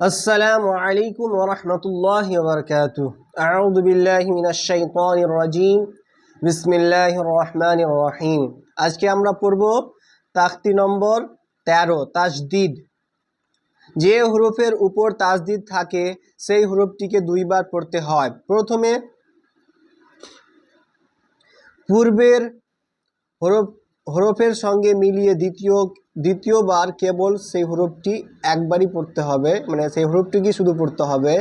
السلام عليكم ورحمة الله وبركاته أعوذ بالله من الشيطان الرجيم بسم الله الرحمن الرحيم আজকে আমরা পড়ব তাখতি নম্বর 13 তাসদিদ। যে হরফের উপর তাসদিদ থাকে সেই হরফটিকে দুইবার পড়তে হয়। প্রথমে পূর্বের হরফের সঙ্গে মিলিয়ে দ্বিতীয়বার কেবল সেই হরফটি একবারই পড়তে হবে, মানে সেই হরফটিকে শুধু পড়তে হবে।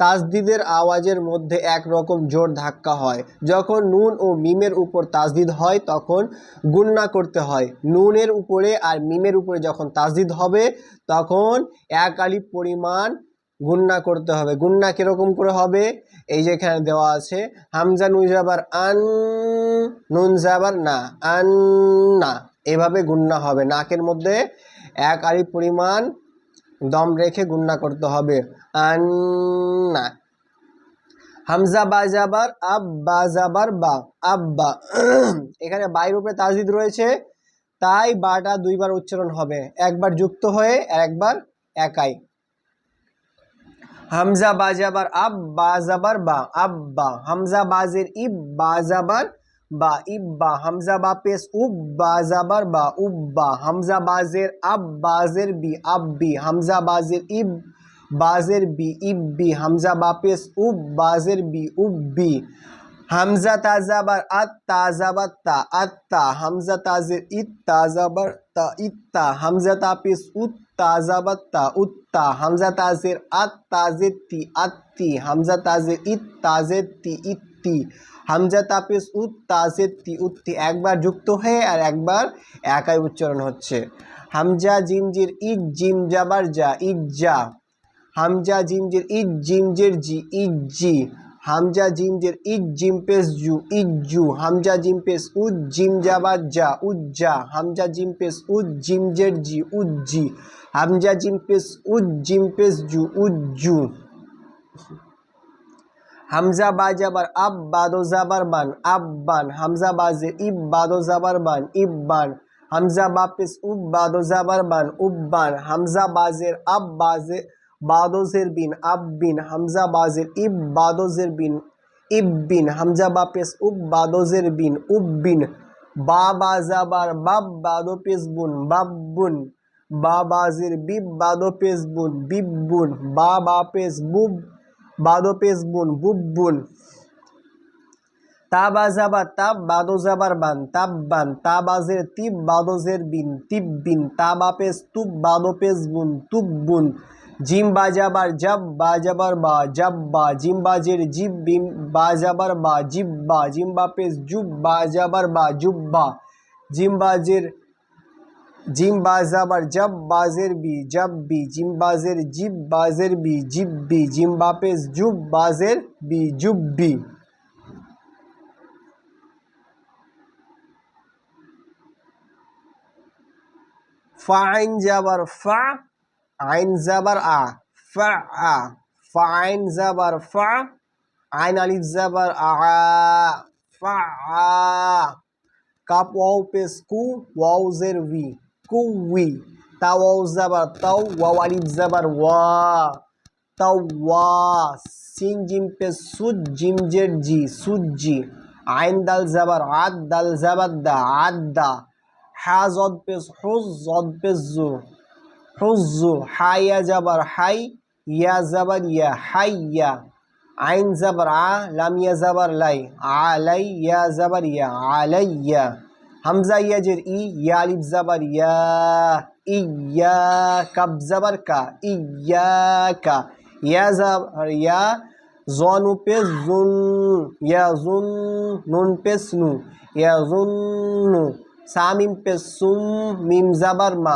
তাসদিদের আওয়াজের মধ্যে একরকম জোর ধাক্কা হয়। যখন নুন ও মিমের উপর তাসদিদ হয় তখন গুণনা করতে হয়। নুনের উপরে আর মিমের উপরে যখন তাসদিদ হবে তখন এক আলিফ পরিমাণ গুণনা করতে হবে। গুণনা কিরকম করে হবে, এই যে এখানে দেওয়া আছে, হামজা নুন জাবার আন, নুন জাবার না, আন না, এভাবে গুণনা হবে। নাকের মধ্যে এক আলিফ পরিমাণ দম রেখে গুণনা করতে হবে, আন না। হামজা বা জাবার আব, বা জাবার বা, আব্বা। এখানে বাইর উপরে তাসদিদ রয়েছে তাই বাটা দুইবার উচ্চারণ হবে, একবার যুক্ত হয়ে আর একবার একাই। হামজা বা জাবার আব, বা জাবার বা, আব্বা। হামজা বাজের ইব, বা জাবার বা, ইব্বা। হামজা বা পেশ উব, বা জাবার বা, উব্বা। হামজা বাজের আব, বাজের বি, আব্বি। হামজা বাজের ইব, বাজের বি, ইব্বি। হামজা বা পেশ উব, বাজের বি, উব্বি। হামজা তাজাবার আত, তাজাবার তা, আত্তা। হামজা তাজের ইত, তাজাবার তা, ইত্তা। হামজা তাপিস উত, তাজাবার তা, উত্তা। হামজা তাজের আত, তাজের তি, আত্তি। হামজা তাজের ইত, তাজের তি, ইত্তি। হামজা তাপিস উত, তাজের তি, উত্তি। একবার যুক্ত হয়ে আর একবার একাই উচ্চারণ হচ্ছে। হামজা জিমজির ইজ, জিম জাবার যা, ইজ্জা। হামজা জিমজির ইজ, জিমজের জি, ইজ্জি। হামজা জিমজের ইজ, জিম পেস জু, ইজ্জু। হামজা জিম পেস উজ, জিম জাবার যা, উজ্জা। হামজা জিম পেস উজ, জিমজের জি, উজ্জি। হামজা জিম পেস উজ, জিম পেস জু, উজ্জু। হামজা বা জাবার আব, বাদো জাবার বান, আব্বান। হামজা বাজে ইব, বাদো জাবার বান, ইব্বান। হামজা বা পেস উব, বাদো জাবার বান, উব্বান। হামজা বাজের আব, বাদোজের বিন, আব্বিন। হামজা বাজের ইব, বাদোজের বিন, ইব্বিন। হামজা বা পেস উব, বাদোজের বিন, উব্বিন। বা জাবার বাব, বাদো পেস বুন, বাব্বুন। বা বাজের বিব, বাদো পেস বুন, বিব্বুন। বা পেস বুব, বাদো পেস বুন, বুব্বুন। তা বা জাবার তাব, বাদো জাবার বান, তাব্বান। তা বাজের তিব, বাদোজের বিন, তিব্বিন। তা বা পেস তুব, বাদো পেস বুন, তুব্বুন। জিম বা জাবার জাব, বা জাবার বা, জাব্বা। জিম বাজের জিব, বিম বা জাবার বা, জিব্বা। জিম বা পেস জুব, বা জাবার বা, জুব্বা। জিম বাজের জিম বা জাবার জাব, বাজের বি, জাব্বি। জিম বাজের জিব, বাজের বি, জিব্বি। জিম বা পেস জুব, বাজের বি, জুব্বি। ফা আইন জাবার ফা, আইন জাবার আ, ফা আ। ফা আইন জাবার ফা, আইন আলিফ জাবার আ, ফা আ। কাপ ওয়াও পেস কু, ওয়াও জের উই, কুউই। তা ওয়াও জাবার তাও, ওয়াও আলিফ জাবার ওয়া, তাও ওয়া। সিন জিম পেস সুদ, জিম জের জি, সুজ্জি। আইন দাল জাবার আদ, দাল জাবার দা, আদ্দা। হা জদ পেস হুজ, জদ পেস জু, হুজ্জু। হাইয়া জাবার হাই, ইয়া জাবার ইয়া, হাইয়া। আইন জাবার আ, লাম ইয়া জাবার লাই, আলাই। ইয়া জাবার ইয়া, আলাইয়া। হামজা ইয়াজের ই, ইয়া আলিফ জাবার ইয়া, ইয়া। কাব জাবার কা, ইয়াকা। ইয়া জাবার ইয়া, জনু পেস জুন, ইয়া জুন। নুন পেস নু, ইয়া জুন্নু। সামিম পেস সুম, মিম জাবার মা,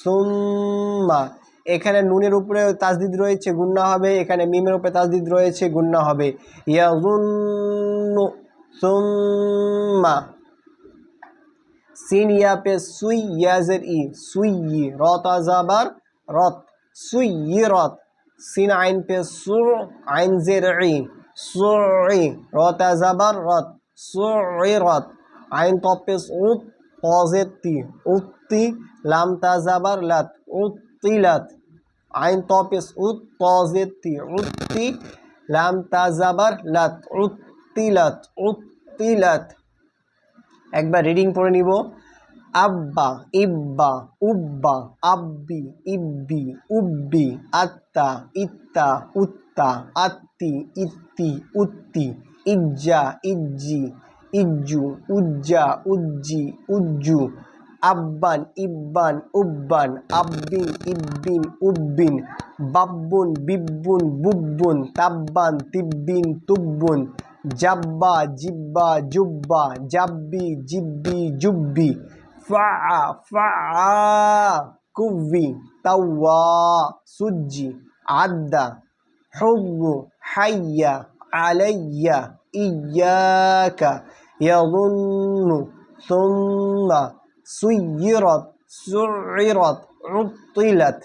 সুম্মা। এখানে নুনের উপরে তাসদিদ রয়েছে, গুণনা হবে। এখানে মিমের উপরে তাসদিদ রয়েছে, গুণনা হবে। ইয়াজুন্নু, সুম্মা। সিন ইয়া পে সুই, ইয়াজের ই, সুইয়ি। রতা জাবার রত, সুইয়ি রত। সিন আইন পে সুর, আইন জের ই, সুই। রতা জাবার রত, সুই রত। আইন তপেস উত, তজের তি, উত্তি। লাম তা জাবার লাত, উত্তিলাত। আইন তপেস উত্তজেতি উত্তি লাম তাজাবার লাত উত্তিলাত উত্তিলাত। একবার রিডিং পড়ে নিব। আব্বা ইব্বা উব্বা আব্বি ইব্বি উব্বি আত্তা ইত্তা উত্তা আত্তি ইত্তি উত্তি ইজ্জা ইজ্জি ইজ্জু উজ্জা উজ্জি উজ্জু আব্বান ইব্বান উব্বান আব্বিন ইব্বিন উব্বিন বাব্বুন বিব্বুন বুব্বুন তাব্বান তিব্বিন তুব্বুন জাব্বা জিব্বা জুব্বা জাব্বি জিব্বি জুব্বি ফা ফা কুব্বি তাওয়া সুজ্জি আদ্দা হুব্বু হাইয়া আলাইয়া ইয়াকা ইয়াযুন্নু সুম্মা সুয়্য়িরাত সু'ইরাত উত্তিলাত।